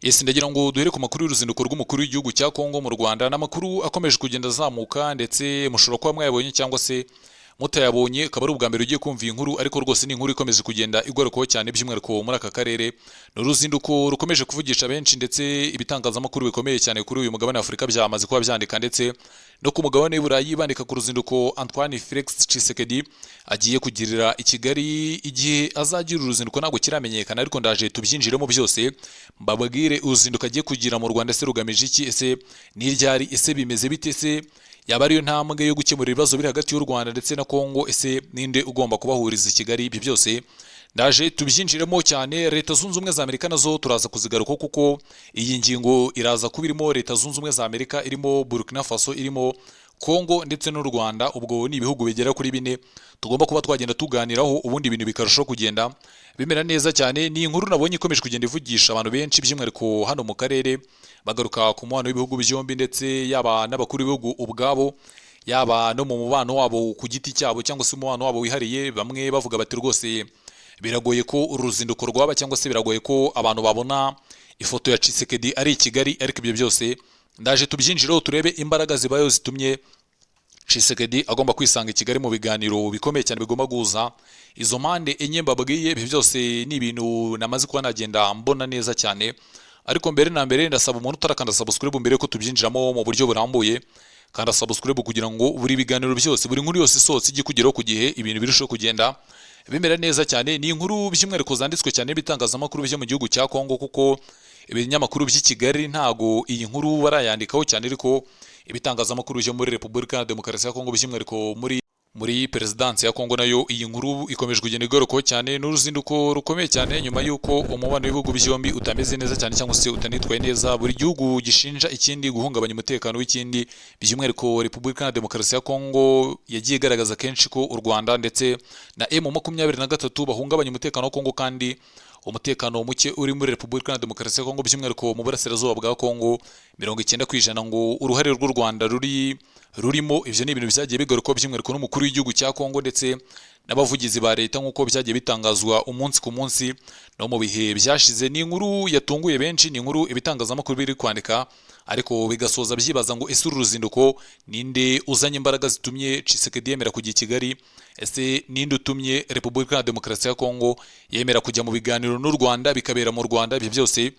Ese ndagira ngo duhere ku makuru y'uruzinduko rw'umukuru w'igihugu cya Kongo mu Rwanda n'amakuru akomeje kugenda azamuka ndetse mushobora kuba mwayabonye cyangwa se mutayabonye akaba ari ubwa mbere ugiye kumva iyi nkuru ariko rwose ni inkuru ikomeje kugenda igarukaho cyane by'umwihariko muri aka karere. Ni uruzinduko rukomeje kuvugisha benshi ndetse ibitangazamakuru bikomeye cyane kuri uyu mugabane wa Afurika byamaze kuba byandika ndetse no ku mugabane w'i Burayi bandika ku ruzinduko Antoine Felix Tshisekedi agiye kugirira i Kigali. Igihe azagira uruzinduko ntabwo kiramenyekana ariko ndaje tubyinjiremo byose mbabwire uruzinduko agiye kugira mu Rwanda. Se rugamije iki? Ese ni ryari? Ese bimeze bite? Se yaba ariyo ntambwe yo gukemura ibibazo biri hagati y'u Rwanda ndetse na Kongo? Ese ninde ugomba kubahuriza i Kigali? Ibi byose ndaje tubyinjiremo cyane. Leta zunze ubumwe za Amerika nazo turaza kuzigaruka kuko iyi ngingo iraza kuba irimo Leta zunze ubumwe za Amerika, irimo Burkina Faso, irimo Kongo ndetse n'u Rwanda. Ubwo ni ibihugu bigera kuri bine tugomba kuba twagenda tuganiraho ubundi ibintu bikarushaho kugenda bimera neza cyane. Ni inkuru nabonye ikomeje kugenda ivugisha abantu benshi by'umwihariko hano mu karere, bagaruka ku mubano w'ibihugu byombi ndetse yaba n'abakuru b'ibihugu ubwabo, yaba no mu mubano wabo ku giti cyabo cyangwa se umubano wabo wihariye. Bamwe bavuga bati rwose biragoye ko uruzinduko rwaba cyangwa se biragoye ko abantu babona ifoto ya Tshisekedi ari i Kigali. Ariko ibyo byose ndaje tubyinjireho turebe imbaraga zibayo zitumye Tshisekedi agomba kwisanga i Kigali mu biganiro bikomeye cyane bigomba guhuza izo mpande enye mbabwiye. Ibi byose ni ibintu namaze kuba nagenda mbona neza cyane, ariko mbere na mbere ndasaba umuntu utarakanda subscribe mbere ko tubyinjiramo mu buryo burambuye, kanda subscribe kugira ngo buri biganiro byose, buri nkuru yose isohotse ijye kugeraho ku gihe, ibintu birushaho kugenda bimera neza cyane. Ni inkuru by'umwihariko zanditswe cyane n'ibitangazamakuru byo mu gihugu cya Kongo kuko ibinyamakuru by'i Kigali ntago iyi nkuru barayandikaho cyane, ariko ibitangazamakuru byo muri Repubulika ya Demokarasi ya Kongo by'umwihariko muri perezidansi ya Kongo nayo iyi nkuru ikomeje kugenda igarukaho cyane. N'uruzinduko rukomeye cyane nyuma y'uko umubano w'ibihugu byombi utameze neza cyane cyangwa se utanitwaye neza, buri gihugu gishinja ikindi guhungabanya umutekano w'ikindi. By'umwihariko Repubulika ya Demokarasi ya Kongo yagiye igaragaza kenshi ko u Rwanda ndetse na M23 bahungabanya umutekano wa Kongo, kandi umutekano muke uri muri Repubulika ya Demokarasi ya Kongo by'umwihariko mu burasirazuba bwa Kongo 90% ngo uruhare rw'u Rwanda rurimo. Ivyo ni ibintu byagiye bigaruka by'umwihariko n'umukuru w'igihugu cya Kongo ndetse n'abavugizi ba leta nk'uko byagiye bitangazwa umunsi ku munsi no mu bihe byashize. Ni inkuru yatunguye benshi, ni inkuru ibitangazamakuru biri kwandika ariko bigasoza byibaza ngo ese uru ruzinduko ninde uzanye imbaraga zitumye Tshisekedi yemera kujya i Kigali? Ese ninde utumye Repubulika ya Demokarasi ya Kongo yemera kujya mu biganiro n'u Rwanda bikabera mu Rwanda? Ibyo byose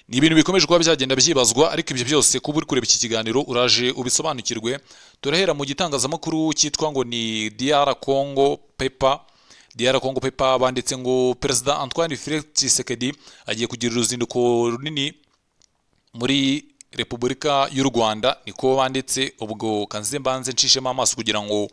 ni ibintu bikomeje kuba byagenda byibazwa, ariko ibyo byose kuba uri kureba iki kiganiro uraje ubisobanukirwe. Turahera mu gitangazamakuru cyitwa ngo ni DR Congo Paper banditse ngo Perezida Antoine Felix Tshisekedi agiye kugira uruzinduko runini muri Repubulika y'u Rwanda, niko banditse. Ubwo kanze mbanze nshishemo amaso kugira ngo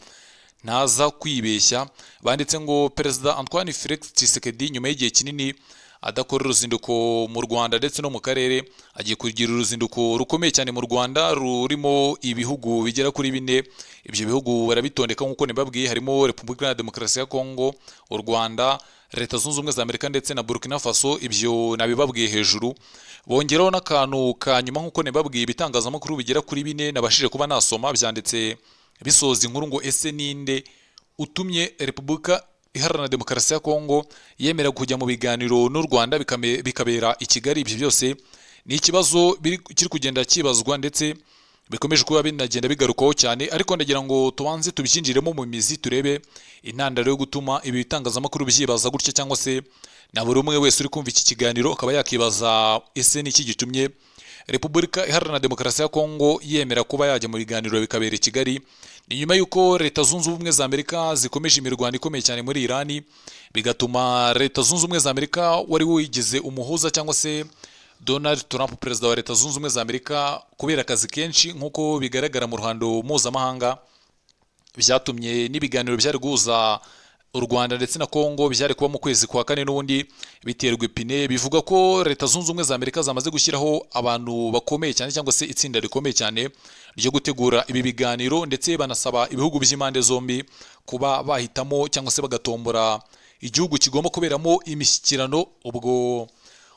ntaza kwibeshya. Banditse ngo Perezida Antoine Felix Tshisekedi nyuma y'igihe kinini adakora uruzinduko mu Rwanda ndetse no mu karere agiye kugira uruzinduko rukomeye cyane mu Rwanda rurimo ibihugu bigera kuri bine. Ibyo bihugu barabitondeka nk'uko nibabwiye, harimo Repubulika ya Demokarasi ya Kongo, u Rwanda, Leta zunze ubumwe za Amerika ndetse na Burkina Faso. Ibyo nabibabwiye hejuru, bongeraho n'akantu ka nyuma nk'uko nibabwiye. Ibitangazamakuru bigera kuri bine nabashije kuba nasoma byanditse bisoza inkuru ngo ese ninde utumye Repubulika Iharanira Demokarasi ya Kongo yemera kujya mu biganiro n'u Rwanda bikabera i Kigali? Ibyo byose ni ikibazo kiri kugenda kibazwa ndetse bikomeje kuba binagenda bigarukaho cyane, ariko ndagira ngo tubanze tubikinjiremo mu mizi turebe intandaro yo gutuma ibi bitangazamakuru byibaza gutya, cyangwa se na buri umwe wese uri kumva iki kiganiro akaba yakibaza ese ni iki gitumye Repubulika Iharanira Demokarasi ya Kongo yemera kuba yajya mu biganiro bikabera i Kigali. Ni nyuma y'uko Leta zunze ubumwe za Amerika zikomeje imirwano ikomeye cyane muri Irani, bigatuma Leta zunze ubumwe za Amerika wari wigize umuhuza cyangwa se Donald Trump, perezida wa Leta zunze ubumwe za Amerika, kubera akazi kenshi nk'uko bigaragara mu ruhando mpuzamahanga, byatumye n'ibiganiro byari guhuza u Rwanda ndetse na Kongo byari kuba mu kwezi kwa kane n'ubundi biterwa ipine. Bivuga ko Leta zunze ubumwe za Amerika zamaze gushyiraho abantu bakomeye cyane cyangwa se itsinda rikomeye cyane ryo gutegura ibi biganiro, ndetse banasaba ibihugu by'impande zombi kuba bahitamo cyangwa se bagatombora igihugu kigomba kuberamo imishyikirano. Ubwo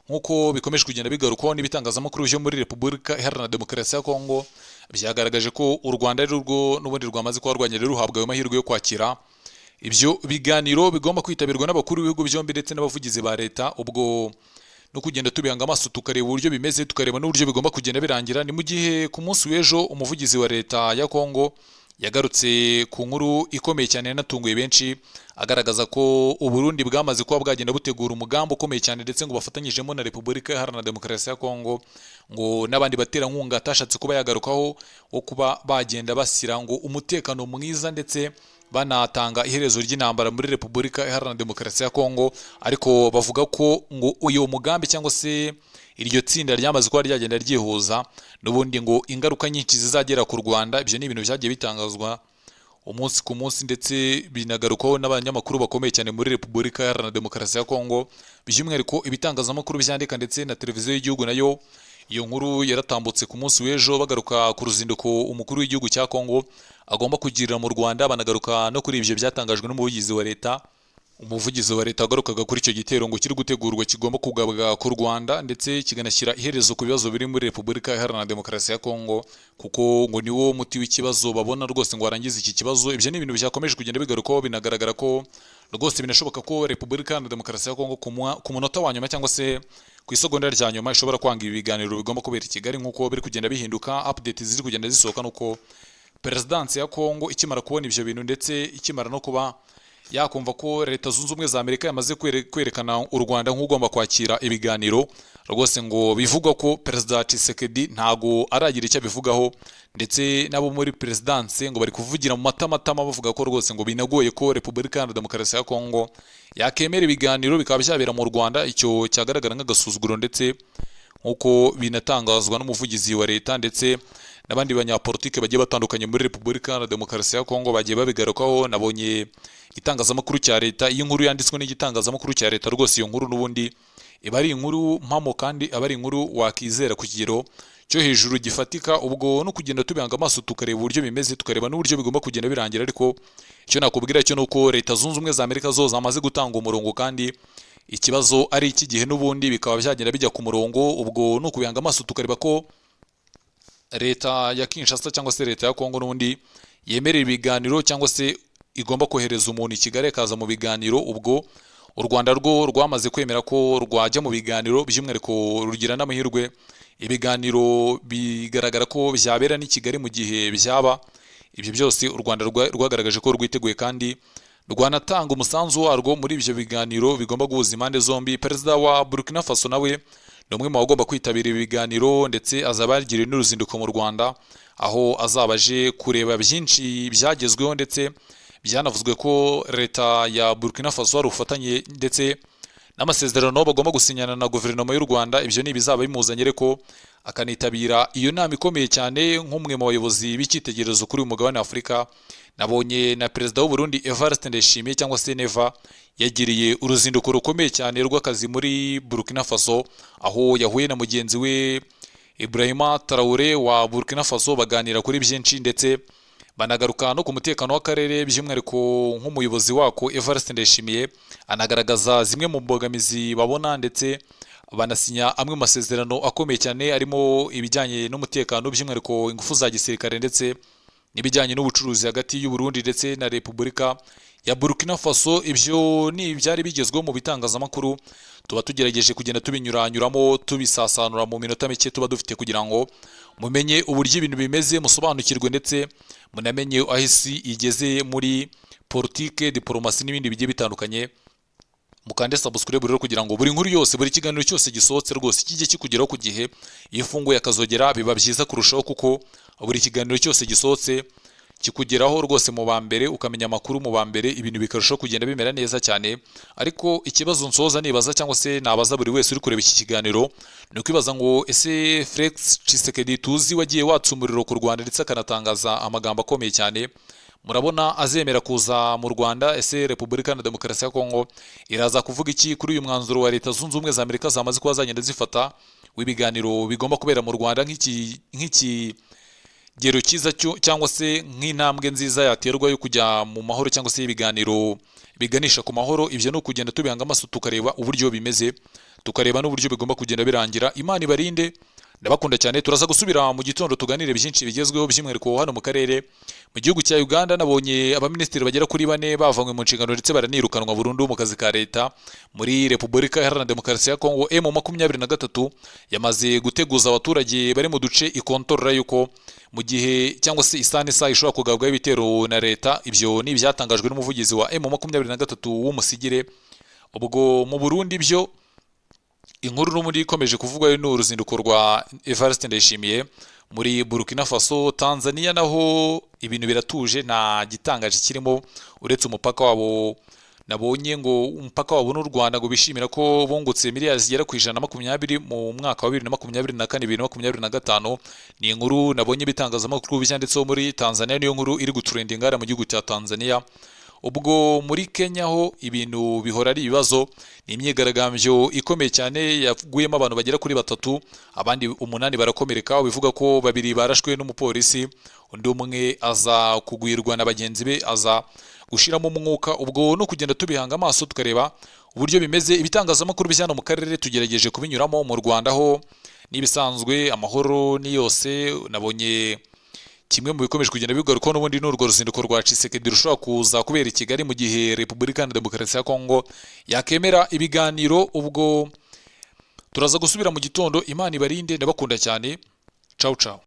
nk'uko bikomeje kugenda bigarukwaho n'ibitangazamakuru byo muri Repubulika Iharanira Demokarasi ya Kongo, byagaragaje ko u Rwanda ari rwo n'ubundi rwamaze kuba rwanyere ruhabwa ayo mahirwe yo kwakira ibyo biganiro bigomba kwitabirwa n'abakuru b'ibihugu byombi ndetse n'abavugizi ba leta. Ubwo no kugenda tubihanga amaso tukareba uburyo bimeze, tukareba n'uburyo bigomba kugenda birangira. Ni mu gihe ku munsi w'ejo umuvugizi wa leta ya Kongo yagarutse ku nkuru ikomeye cyane yanatunguye benshi, agaragaza ko Uburundi bwamaze kuba bwagenda butegura umugambi ukomeye cyane, ndetse ngo bafatanyijemo na Repubulika Iharanira Demokarasi ya Kongo, ngo n'abandi baterankunga atashatse kuba yagarukaho, wo kuba bagenda bashyira ngo umutekano mwiza ndetse banatanga iherezo ry'intambara muri Repubulika Iharanira Demokarasi ya Kongo. Ariko bavuga ko ngo uyu mugambi cyangwa se iryo tsinda ryamaze kuba ryagenda ryihuza, n'ubundi ngo ingaruka nyinshi zizagera ku Rwanda. Ibyo ni ibintu byagiye bitangazwa umunsi ku munsi, ndetse binagarukaho n'abanyamakuru bakomeye cyane muri Repubulika Iharanira Demokarasi ya Kongo, by'umwihariko ibitangazamakuru byandika ndetse na televiziyo y'igihugu nayo. Iyo nkuru yaratambutse ku munsi w'ejo, bagaruka ku ruzinduko umukuru w'igihugu cya Kongo agomba kugirira mu Rwanda, banagaruka no kuri ibyo byatangajwe n'umuvugizi wa leta. Umuvugizi wa leta agarukaga kuri icyo gitero ngo kiri gutegurwa kigomba kugabwa ku Rwanda, ndetse kiganashyira iherezo ku bibazo biri muri Repubulika Iharanira Demokarasi ya Kongo, kuko ngo niwo muti w'ikibazo babona rwose ngo warangize iki kibazo. Ibyo ni ibintu byakomeje kugenda bigarukaho, binagaragara ko rwose binashoboka ko Repubulika Iharanira Demokarasi ya Kongo ku munota wa nyuma cyangwa se ku isegonda rya nyuma ishobora kwanga ibi biganiro bigomba kubera i Kigali, nk'uko biri kugenda bihinduka. Update ziri kugenda zisohoka nuko Perezidansi ya Kongo ikimara kubona ibyo bintu, ndetse ikimara no kuba yakumva ko Leta Zunze Ubumwe za Amerika yamaze kwerekana u Rwanda nk'ugomba kwakira ibiganiro, rwose ngo bivugwa ko Perezida Tshisekedi ntago aragira icyo abivugaho, ndetse nabo muri Perezidansi ngo bari kuvugira mu matamatama bavuga ko rwose ngo binagoye ko Repubulika Iharanira Demokarasi ya Kongo yakemera ibiganiro bikaba byabera mu Rwanda. Icyo cyagaragara nk'agasuzuguro, ndetse nk'uko binatangazwa n'umuvugizi wa leta ndetse n'abandi banyapolitike bagiye batandukanye muri Repubulika Iharanira Demokarasi ya Kongo bagiye babigarukaho. Nabonye igitangazamakuru cya leta, iyi nkuru yanditswe n'igitangazamakuru cya leta, rwose iyo nkuru n'ubundi iba ari inkuru mpamo, kandi aba ari inkuru wakizera ku kigero cyo hejuru gifatika. Ubwo no kugenda tubihanga amaso tukareba uburyo bimeze, tukareba n'uburyo bigomba kugenda birangira. Ariko icyo nakubwira cyo nuko Leta Zunze Ubumwe za Amerika zo zamaze gutanga umurongo, kandi ikibazo ari iki gihe n'ubundi bikaba byagenda bijya ku murongo. Ubwo no kubihanga amaso tukareba ko leta ya Kinshasa cyangwa se leta ya Kongo n'ubundi yemerera ibiganiro, cyangwa se igomba kohereza umuntu i Kigali akaza mu biganiro. Ubwo u Rwanda rwo rwamaze kwemera ko rwajya mu biganiro, by'umwihariko rugira n'amahirwe ibiganiro bigaragara ko byabera n'i Kigali mu gihe byaba. Ibyo byose u Rwanda rwagaragaje ko rwiteguye, kandi rwanatanga umusanzu warwo muri ibyo biganiro bigomba guhuza impande zombi. Perezida wa Burkina Faso nawe ni umwe mu bagomba kwitabira ibi biganiro, ndetse azaba yagiriye n'uruzinduko mu Rwanda, aho azaba aje kureba byinshi byagezweho, ndetse byanavuzwe ko leta ya Burkina Faso hari ubufatanye ndetse n'amasezerano bagomba gusinyana na guverinoma y'u Rwanda. Ibyo ni ibizaba bimuzanye, ariko akanitabira iyo nama ikomeye cyane nk'umwe mu bayobozi b'icyitegererezo kuri uyu mugabane wa Afurika. Nabonye na Perezida w'u Burundi Evariste Ndayishimiye cyangwa se Neva yagiriye uruzinduko rukomeye cyane rw'akazi muri Burkina Faso, aho yahuye na mugenzi we Ibrahima Traoré wa Burkina Faso, baganira kuri byinshi, ndetse banagaruka no ku mutekano w'akarere, by'umwihariko nk'umuyobozi wako Evariste Ndayishimiye anagaragaza zimwe mu mbogamizi babona, ndetse banasinya amwe mu masezerano akomeye cyane arimo ibijyanye n'umutekano, by'umwihariko ingufu za gisirikare, ndetse n'ibijyanye n'ubucuruzi hagati y'u Burundi ndetse na Repubulika ya Burkina Faso. Ibyo ni ibyari bigezweho mu bitangazamakuru, tuba tugerageje kugenda tubinyuranyuramo tubisasanura mu minota mike tuba dufite, kugira ngo mumenye uburyo ibintu bimeze, musobanukirwe, ndetse munamenye aho isi igeze muri politike, diplomasi n'ibindi bigiye bitandukanye. Mukande subscribe rero kugira ngo buri nkuru yose, buri kiganiro cyose gisohotse rwose kijye kikugeraho ku gihe. Iyo ufunguye akazogera biba byiza kurushaho, kuko buri kiganiro cyose gisohotse kikugeraho rwose mu bambere, ukamenya amakuru mu bambere, ibintu bikarushaho kugenda bimera neza cyane. Ariko ikibazo nsoza nibaza, cyangwa se nabaza buri wese uri kureba iki kiganiro, ni ukwibaza ngo ese Felix Tshisekedi tuzi wagiye watsa umuriro ku Rwanda ndetse akanatangaza amagambo akomeye cyane, murabona azemera kuza mu Rwanda? Ese Repubulika Iharanira Demokarasi ya Kongo iraza kuvuga iki kuri uyu mwanzuro wa Leta Zunze Ubumwe za Amerika zamaze kuba zagenda zifata w'ibiganiro bigomba kubera mu Rwanda, nk'ikigero cyiza cyangwa se nk'intambwe nziza yaterwa yo kujya mu mahoro, cyangwa se ibiganiro biganisha ku mahoro? Ibyo ni ukugenda tubihanga amaso tukareba uburyo bimeze, tukareba n'uburyo bigomba kugenda birangira. Imana ibarinde ndabakunda cyane, turaza gusubira mu gitondo tuganire byinshi bigezweho by'umwihariko hano mu karere. Mu gihugu cya Uganda nabonye abaminisitiri bagera kuri 4 bavanywe mu nshingano ndetse baranirukanwa burundu mu kazi ka leta. Muri Repubulika Iharanira Demokarasi ya Kongo M23 yamaze guteguza abaturage bari mu duce ikontorora yuko mu gihe cyangwa se isa ishobora kugabwaho ibitero na leta. Ibyo ni ibyatangajwe n'umuvugizi wa M23 w'umusigire. Ubwo mu Burundi byo inkuru n'umuri ikomeje kuvugwa ni uruzinduko rwa Evariste Ndayishimiye muri Burkina Faso. Tanzania naho ibintu biratuje, nta gitangaje kirimo uretse umupaka wabo. Nabonye ngo umupaka wabo n'u Rwanda ngo bishimira ko bungutse miliyari zigera ku 120 mu mwaka wa 2024-2025. Ni inkuru nabonye bitangazamakuru byanditseho muri Tanzania, niyo nkuru iri gutrendinga mu gihugu cya Tanzania. Ubwo muri Kenya ho ibintu bihora ari ibibazo, ni imyigaragambyo ikomeye cyane yaguyemo abantu bagera kuri 3, abandi 8 barakomereka. Bivuga ko 2 barashwe n'umupolisi, undi umwe aza kugwirwa na bagenzi be, aza gushiramo umwuka. Ubwo no kugenda tubihanga amaso tukareba uburyo bimeze. Ibitangazamakuru byano mu karere tugerageje kubinyuramo. Mu Rwanda ho nibisanzwe amahoro ni yose. Nabonye kimwe mu bikomeje kugenda bigaruka n'ubundi n'urwo ruzinduko rwa Tshisekedi rushobora kuza kubera i Kigali mu gihe Repubulika Iharanira Demokarasi ya Kongo yakemera ibiganiro. Ubwo turaza gusubira mu gitondo. Imana ibarinde, ndabakunda cyane. Ciao ciao.